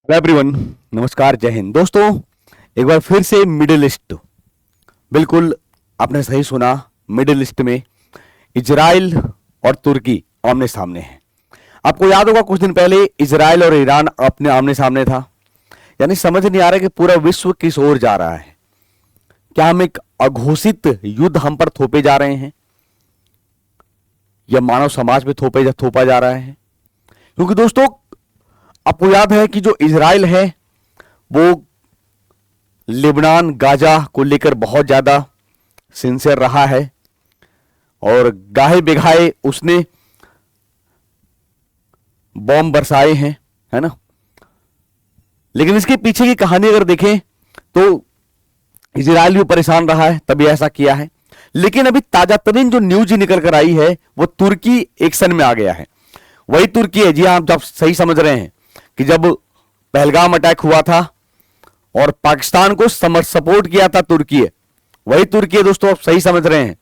Everyone, नमस्कार, जय हिंद। दोस्तों, एक बार फिर से मिडिल ईस्ट, बिल्कुल आपने सही सुना। मिडिल ईस्ट में इजराइल और तुर्की आमने सामने हैं। आपको याद होगा कुछ दिन पहले इजराइल और ईरान अपने आमने सामने था। यानी समझ नहीं आ रहा कि पूरा विश्व किस ओर जा रहा है। क्या हम एक अघोषित युद्ध हम पर थोपे जा रहे हैं या मानव समाज पे थोपा जा रहा है? क्योंकि दोस्तों, आपको याद है कि जो इजराइल है वो लेबनान गाजा को लेकर बहुत ज्यादा सिंसियर रहा है और गाहे बिघाए उसने बॉम्ब बरसाए हैं, है ना। लेकिन इसके पीछे की कहानी अगर देखें तो इजराइल भी परेशान रहा है, तभी ऐसा किया है। लेकिन अभी ताजा तरीन जो न्यूज निकल कर आई है वो तुर्की एक्शन में आ गया है। वही तुर्की है, जी हाँ, आप सही समझ रहे हैं कि जब पहलगाम अटैक हुआ था और पाकिस्तान को सपोर्ट किया था तुर्की है, वही तुर्की है दोस्तों, आप सही समझ रहे हैं,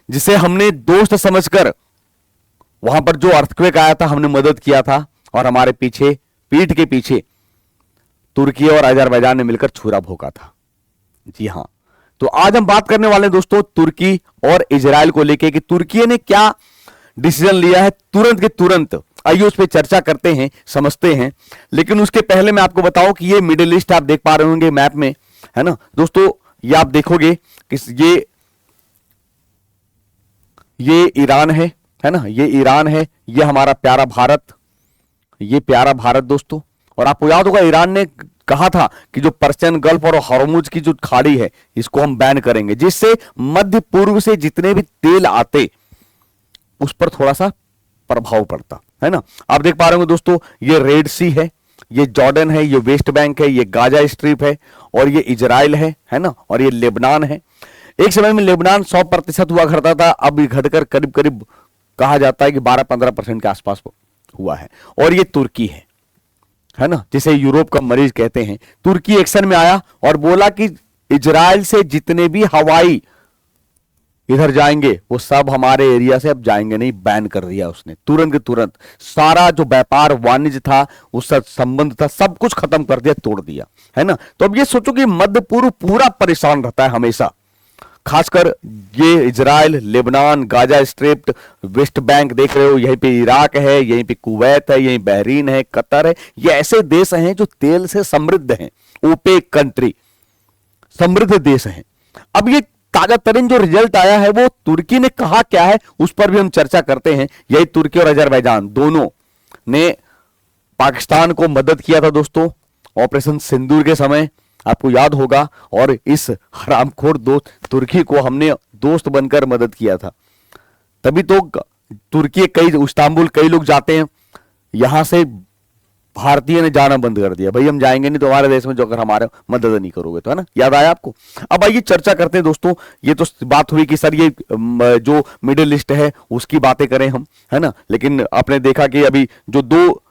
जिसे हमने दोस्त समझकर वहां पर जो अर्थक्वेक आया था हमने मदद किया था और हमारे पीछे, पीठ के पीछे तुर्की और अजरबैजान ने मिलकर छुरा भोंका था। जी हां, तो आज हम बात करने वाले हैं दोस्तों तुर्की और इजराइल को लेकर कि तुर्की ने क्या डिसीजन लिया है तुरंत के तुरंत। आइए उस पर चर्चा करते हैं, समझते हैं। लेकिन उसके पहले मैं आपको बताऊं कि ये मिडिल ईस्ट आप देख पा रहे होंगे मैप में, है ना दोस्तों। ये आप देखोगे कि ये ईरान है ना, ये ईरान है, ये हमारा प्यारा भारत, ये प्यारा भारत दोस्तों। और आपको याद होगा ईरान ने कहा था कि जो पर्शियन गल्फ और हॉर्मुज की जो खाड़ी है इसको हम बैन करेंगे, जिससे मध्य पूर्व से जितने भी तेल आते उस पर थोड़ा सा प्रभाव पड़ता, है ना। आप देख पा रहे होंगे दोस्तों, ये रेड सी है, ये जॉर्डन है, ये वेस्ट बैंक है, ये गाजा स्ट्रिप है और ये इजराइल है ना, और ये लेबनान है। एक समय में लेबनान 100% हुआ करता था, अब घटकर करीब करीब कहा जाता है कि 12-15% के आसपास हुआ है। और ये तुर्की है ना, जिसे यूरोप का मरीज कहते हैं। तुर्की एक्शन में आया और बोला कि इजराइल से जितने भी हवाई इधर जाएंगे वो सब हमारे एरिया से अब जाएंगे नहीं, बैन कर दिया उसने तुरंत के तुरंत। सारा जो व्यापार वाणिज्य था, उसका संबंध था, सब कुछ खत्म कर दिया, तोड़ दिया, है ना। तो अब ये सोचो कि मध्य पूर्व पूरा परेशान रहता है हमेशा, खासकर ये Israel, Lebanon, Gaza strip, West Bank देख रहे हो, यहीं पे इराक है, यहीं पे कुवैत है, यहीं बहरीन है, कतर है। ये ऐसे देश हैं जो तेल से समृद्ध हैं, ओपेक कंट्री, समृद्ध देश हैं। अब ये ताजा तरीन जो रिजल्ट आया है वो तुर्की ने कहा क्या है उस पर भी हम चर्चा करते हैं। यही तुर्की और अजरबैजान दोनों ने पाकिस्तान को मदद किया था दोस्तों ऑपरेशन सिंदूर के समय, आपको याद होगा। और इस हरामखोर दोस्त तुर्की को हमने दोस्त बनकर मदद किया था, तभी तो तुर्की इस्तांबुल कई लोग जाते हैं, यहां से भारतीय ने जाना बंद कर दिया, भाई हम जाएंगे नहीं तुम्हारे देश में जो अगर हमारे मदद नहीं करोगे तो, है ना। याद आया आपको? अब आइए चर्चा करते हैं दोस्तों। ये तो बात हुई कि सर ये जो मिडिल ईस्ट है उसकी बातें करें हम, है ना। लेकिन आपने देखा कि अभी जो दो,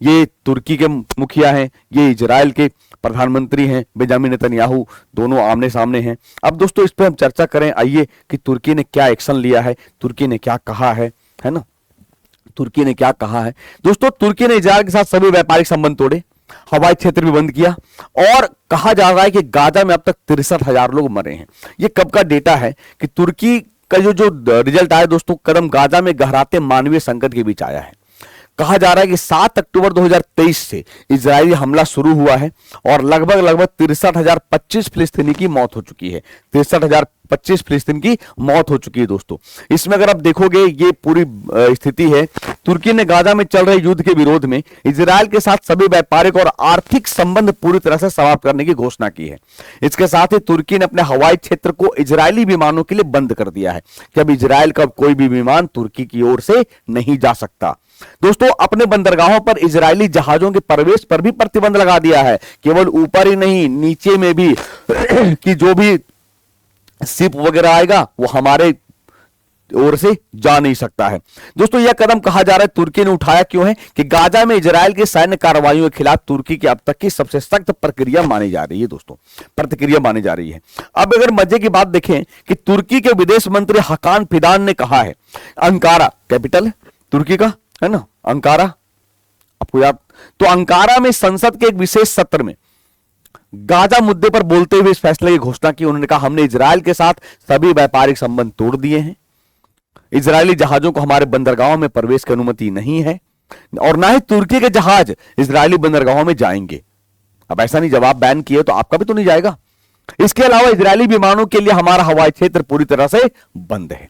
ये तुर्की के मुखिया हैं, ये इजराइल के प्रधानमंत्री हैं बेंजामिन नेतन्याहू, दोनों आमने सामने हैं। अब दोस्तों इस पर हम चर्चा करें, आइए, कि तुर्की ने क्या एक्शन लिया है, तुर्की ने क्या कहा है ना। तुर्की ने क्या कहा है दोस्तों? तुर्की ने इजराइल के साथ सभी व्यापारिक संबंध तोड़े, हवाई क्षेत्र भी बंद किया और कहा जा रहा है कि गाजा में अब तक 63,000 लोग मरे हैं। ये कब का डेटा है कि तुर्की का जो रिजल्ट आया दोस्तों, कदम गाजा में गहराते मानवीय संकट के बीच आया है। कहा जा रहा है कि 7 अक्टूबर 2023 से इजरायली हमला शुरू हुआ है और लगभग 63,025 फिलिस्तीनी की मौत हो चुकी है। 63,025 फिलिस्तीन की मौत हो चुकी है दोस्तों। इसमें अगर आप देखोगे ये पूरी स्थिति है। तुर्की ने गाजा में चल रहे युद्ध के विरोध में इजराइल के साथ सभी व्यापारिक और आर्थिक संबंध पूरी तरह से समाप्त करने की घोषणा की है। इसके साथ ही तुर्की ने अपने हवाई क्षेत्र को इजरायली विमानों के लिए बंद कर दिया है कि अब इजराइल का कोई भी विमान तुर्की की ओर से नहीं जा सकता। दोस्तों, अपने बंदरगाहों पर इजरायली जहाजों के प्रवेश पर भी प्रतिबंध लगा दिया है, केवल ऊपर ही नहीं नीचे में भी कि जो भी शिप वगैरह आएगा वो हमारे ओर से जा नहीं सकता है। दोस्तों, यह कदम कहा जा रहा है तुर्की ने उठाया क्यों है कि गाजा में इजराइल की सैन्य कार्रवाइयों के खिलाफ तुर्की की अब तक की सबसे सख्त प्रक्रिया मानी जा रही है दोस्तों, प्रतिक्रिया मानी जा रही है। अब अगर मजे की बात देखें कि तुर्की के विदेश मंत्री हकान फिदान ने कहा है, अंकारा कैपिटल तुर्की का, है ना, अंकारा, आपको याद? तो अंकारा में संसद के एक विशेष सत्र में गाजा मुद्दे पर बोलते हुए इस फैसले की घोषणा की। उन्होंने कहा, हमने इजराइल के साथ सभी व्यापारिक संबंध तोड़ दिए हैं। इजरायली जहाजों को हमारे बंदरगाहों में प्रवेश की अनुमति नहीं है और ना ही तुर्की के जहाज इजरायली बंदरगाहों में जाएंगे। अब ऐसा नहीं, जब आप बैन किए तो आपका भी तो नहीं जाएगा। इसके अलावा इजरायली विमानों के लिए हमारा हवाई क्षेत्र पूरी तरह से बंद है।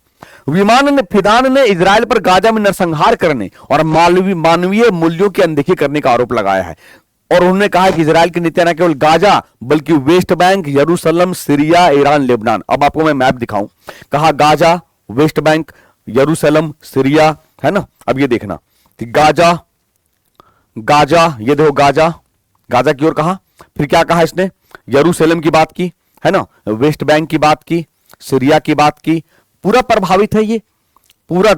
फिदान ने इजराइल पर गाजा में नरसंहार करने और मानवीय मूल्यों की अनदेखी करने का आरोप लगाया है और उन्होंने कहा कि इजराइल की नीतियां न केवल गाजा बल्कि वेस्ट बैंक, यरूशलेम, सीरिया, ईरान, लेबनान। अब आपको मैं मैप दिखाऊं, कहा गाजा, वेस्ट बैंक, यरूशलेम, सीरिया, है ना। अब ये देखना कि गाजा, ये देखो गाजा की ओर कहा, फिर क्या कहा इसने, यरूशलेम की बात की, है ना, वेस्ट बैंक की बात की, सीरिया की बात की। पूरा प्रभावित है ये पूरा,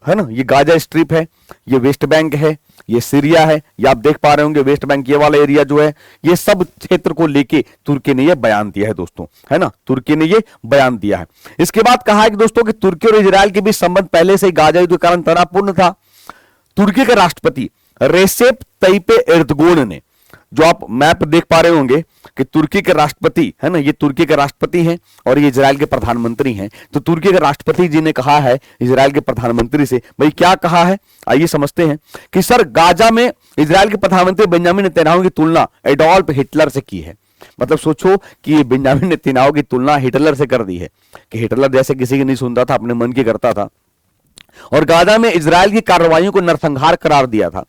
है ना। ये गाजा स्ट्रिप है, ये वेस्ट बैंक है, ये सीरिया है, ये आप देख पा रहे होंगे वेस्ट बैंक ये वाला एरिया जो है, ये सब क्षेत्र को लेके तुर्की ने ये बयान दिया है दोस्तों, है ना। तुर्की ने ये बयान दिया है। इसके बाद कहा है कि दोस्तों कि तुर्की और इजराइल के बीच संबंध पहले से ही गाजा युद्ध के कारण तनावपूर्ण था। तुर्की के राष्ट्रपति रेसेप तय्यिप एर्दोगान ने, जो आप मैप देख पा रहे होंगे कि तुर्की के राष्ट्रपति, है ना, ये तुर्की के राष्ट्रपति हैं और ये इजराइल के प्रधानमंत्री हैं। तो तुर्की के राष्ट्रपति जी ने कहा है इजराइल के प्रधानमंत्री से, भाई क्या कहा है, आइए समझते हैं कि सर गाजा में इजराइल के प्रधानमंत्री बेंजामिन नेतन्याहू की तुलना एडोल्फ हिटलर से की है। मतलब सोचो कि बेंजामिन नेतन्याहू की तुलना हिटलर से कर दी है कि हिटलर जैसे किसी की नहीं सुनता था, अपने मन की करता था और गाजा में इजराइल की कार्रवाइयों को नरसंहार करार दिया था।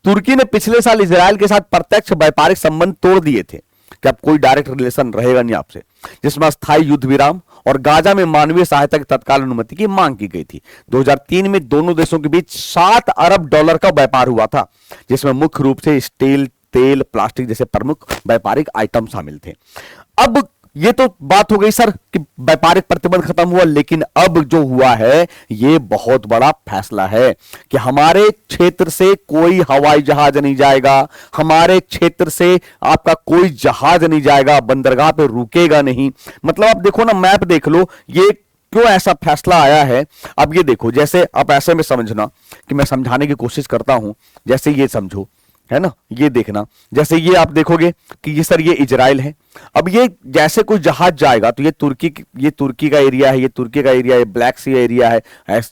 तुर्की ने पिछले साल इजराइल के साथ प्रत्यक्ष व्यापारिक संबंध तोड़ दिए थे कि अब कोई डायरेक्ट रिलेशन रहेगा नहीं आपसे, जिसमें अस्थायी युद्ध विराम और गाजा में मानवीय सहायता की तत्काल अनुमति की मांग की गई थी। 2003 में दोनों देशों के बीच $7 अरब का व्यापार हुआ था, जिसमें मुख्य रूप से स्टील, तेल, प्लास्टिक जैसे प्रमुख व्यापारिक आइटम शामिल थे। अब ये तो बात हो गई सर कि व्यापारिक प्रतिबंध खत्म हुआ, लेकिन अब जो हुआ है ये बहुत बड़ा फैसला है कि हमारे क्षेत्र से कोई हवाई जहाज नहीं जाएगा, हमारे क्षेत्र से आपका कोई जहाज नहीं जाएगा, बंदरगाह पे रुकेगा नहीं। मतलब आप देखो ना, मैप देख लो, ये क्यों ऐसा फैसला आया है। अब ये देखो, जैसे आप ऐसे में समझना कि मैं समझाने की कोशिश करता हूं, जैसे ये समझो, है ना, ये देखना, जैसे ये आप देखोगे कि ये सर ये इजराइल है। अब ये जैसे कोई जहाज जाएगा तो ये तुर्की का एरिया है, ये तुर्की का एरिया है, ब्लैक सी एरिया है,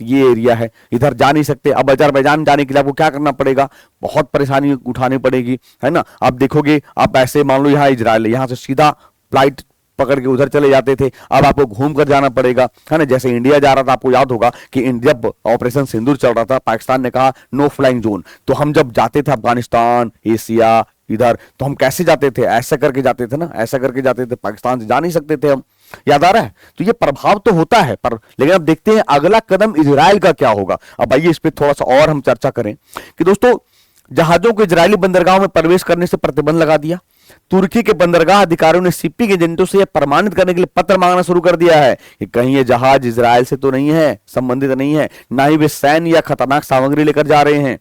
ये एरिया है, इधर जा नहीं सकते। अब अजरबैजान जाने के लिए आपको क्या करना पड़ेगा, बहुत परेशानी उठानी पड़ेगी, है ना। आप देखोगे, आप ऐसे मान लो यहाँ इजराइल है, यहां से सीधा फ्लाइट पकड़ के उधर चले जाते थे, अब आपको घूम कर जाना पड़ेगा, है ना। जैसे इंडिया जा रहा था, आपको याद होगा कि जब ऑपरेशन सिंदूर चल रहा था, पाकिस्तान ने कहा नो फ्लाइंग जोन, तो हम जब जाते थे अफगानिस्तान, एशिया, इधर, तो हम कैसे जाते थे, ऐसा करके जाते थे ना, ऐसा करके जाते थे, पाकिस्तान से जा नहीं सकते थे हम, याद आ रहा है। तो ये प्रभाव तो होता है, पर लेकिन अब देखते हैं अगला कदम इजराइल का क्या होगा। अब आइए इस पर थोड़ा सा और हम चर्चा करें कि दोस्तों जहाजों को इजरायली बंदरगाहों में प्रवेश करने से प्रतिबंध लगा दिया। तुर्की के बंदरगाह अधिकारियों ने शिपिंग एजेंटों से यह प्रमाणित करने के लिए पत्र मांगना शुरू कर दिया है कि कहीं ये जहाज इजराइल से तो नहीं है, संबंधित नहीं है, ना ही वे सैन्य या खतरनाक सामग्री लेकर जा रहे हैं।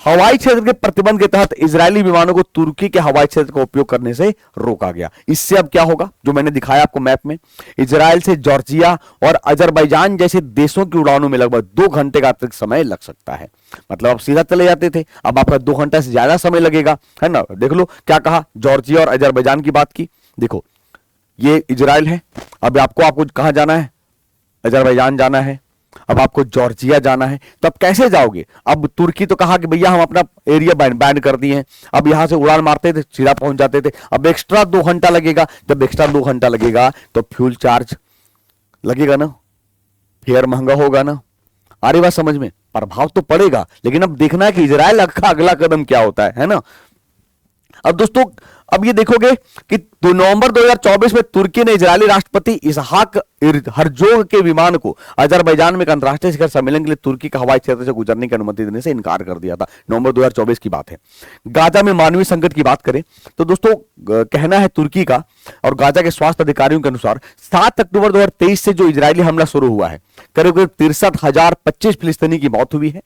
हवाई क्षेत्र के प्रतिबंध के तहत इजरायली विमानों को तुर्की के हवाई क्षेत्र का उपयोग करने से रोका गया। इससे अब क्या होगा, जो मैंने दिखाया आपको मैप में, इजराइल से जॉर्जिया और अजरबैजान जैसे देशों की उड़ानों में लगभग 2 घंटे का अतिरिक्त समय लग सकता है। मतलब आप सीधा चले जाते थे, अब आपका 2 घंटा से ज्यादा समय लगेगा, है ना। देख लो क्या कहा, जॉर्जिया और अजरबैजान की बात की। देखो ये इजराइल है, अब आपको कहां जाना है, अजरबैजान जाना है, अब आपको जॉर्जिया जाना है, तो अब कैसे जाओगे। अब तुर्की तो कहा कि भैया हम अपना एरिया बैन कर दिए हैं, अब यहां से उड़ान मारते थे सीधा पहुंच जाते थे, अब एक्स्ट्रा 2 घंटा लगेगा। जब एक्स्ट्रा 2 घंटा लगेगा तो फ्यूल चार्ज लगेगा ना, फेयर महंगा होगा ना। आ रही बात समझ में, प्रभाव तो पड़ेगा, लेकिन अब देखना है कि इजराइल का अगला कदम क्या होता है ना। अब दोस्तों अब ये देखोगे कि नवंबर 2024 में तुर्की ने इजरायली राष्ट्रपति इसहाक हर्जोग के विमान को अजरबैजान में एक अंतरराष्ट्रीय शिखर सम्मेलन के लिए तुर्की के हवाई क्षेत्र से गुजरने की अनुमति देने से इनकार कर दिया था। नवंबर 2024 की बात है। गाजा में मानवीय संकट की बात करें तो दोस्तों कहना है तुर्की का और गाजा के स्वास्थ्य अधिकारियों के अनुसार 7 अक्टूबर 2023 से जो इजरायली हमला शुरू हुआ है, करीब 63,025 फिलिस्तीनी की मौत हुई है,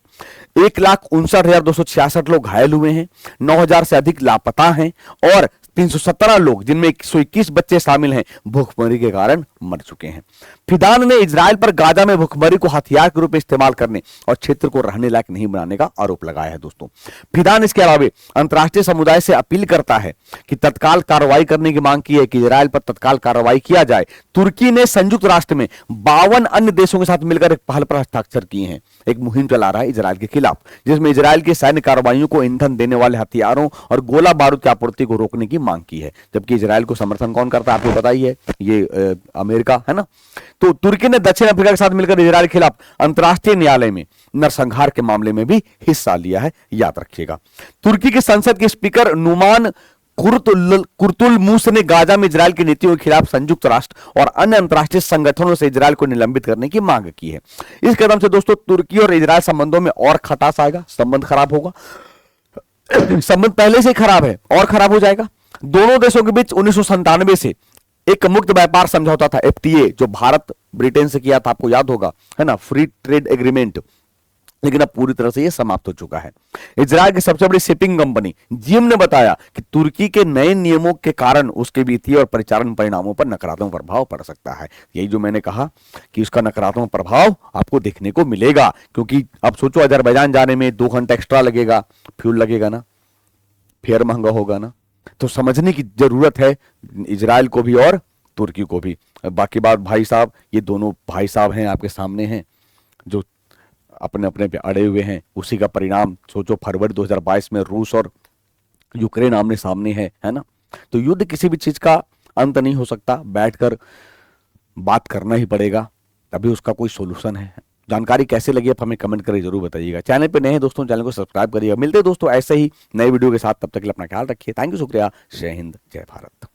1,59,266 लोग घायल हुए हैं, 9,000 से अधिक लापता हैं और 317 लोग जिनमें 121 बच्चे शामिल हैं भूखमरी के कारण मर चुके हैं। फिदान ने इजराइल पर गाजा में भुखमरी को हथियार के रूप में इस्तेमाल करने और क्षेत्र को रहने लायक नहीं बनाने का आरोप लगाया है दोस्तों। फिदान इसके अलावा अंतर्राष्ट्रीय समुदाय से अपील करता है कि तत्काल कार्रवाई करने की मांग की है कि इजराइल पर तत्काल कार्रवाई किया जाए। तुर्की ने संयुक्त राष्ट्र में 52 अन्य देशों के साथ मिलकर एक पहल पर हस्ताक्षर किए हैं। एक मुहिम चला रहा है इजराइल के खिलाफ, जिसमें इजराइल की सैन्य कार्रवाइयों को ईंधन देने वाले हथियारों और गोला बारूद की आपूर्ति को रोकने की मांग की है। जबकि इजराइल को समर्थन कौन करता है आपको पता ही है, ये अमेरिका है ना। तो तुर्की ने दक्षिण अफ्रीका के साथ मिलकर इजराइल के खिलाफ अंतर्राष्ट्रीय न्यायालय में नरसंहार के मामले में भी हिस्सा लिया है, याद रखिएगा। तुर्की की संसद के स्पीकर नुमान कुर्तुलमुस ने गाजा में इजराइल की नीतियों के खिलाफ संयुक्त राष्ट्र और अन्य अंतर्राष्ट्रीय संगठनों से इजराइल को निलंबित करने की मांग की है। इस कदम से दोस्तों तुर्की और इजराइल संबंधों में और खटास आएगा, संबंध खराब होगा। संबंध पहले से खराब है और खराब हो जाएगा। दोनों देशों के बीच 1997 से एक मुक्त व्यापार समझौता था, FTA, जो भारत ब्रिटेन से किया था, आपको याद होगा है ना, फ्री ट्रेड एग्रीमेंट। लेकिन अब पूरी तरह से यह समाप्त हो चुका है। इजराइल की सबसे बड़ी शिपिंग कंपनी जिम ने बताया कि तुर्की के नए नियमों के कारण उसके वित्तीय और परिचालन परिणामों पर नकारात्मक प्रभाव पड़ सकता है। यही जो मैंने कहा कि उसका नकारात्मक प्रभाव आपको देखने को मिलेगा, क्योंकि अब सोचो अजरबैजान जाने में 2 घंटा एक्स्ट्रा लगेगा, फ्यूल लगेगा ना, फेयर महंगा होगा ना। तो समझने की जरूरत है इजराइल को भी और तुर्की को भी। बाकी बात भाई साहब, ये दोनों भाई साहब हैं आपके सामने हैं जो अपने अपने पे अड़े हुए हैं। उसी का परिणाम सोचो फरवरी 2022 में रूस और यूक्रेन आमने सामने है ना। तो युद्ध किसी भी चीज का अंत नहीं हो सकता, बैठकर बात करना ही पड़ेगा, तभी उसका कोई सोल्यूशन है। जानकारी कैसे लगी आप हमें कमेंट करके जरूर बताइएगा। चैनल पे नए हैं दोस्तों, चैनल को सब्सक्राइब करिएगा। मिलते हैं दोस्तों ऐसे ही नए वीडियो के साथ, तब तक के लिए अपना ख्याल रखिए। थैंक यू, शुक्रिया। जय हिंद, जय भारत।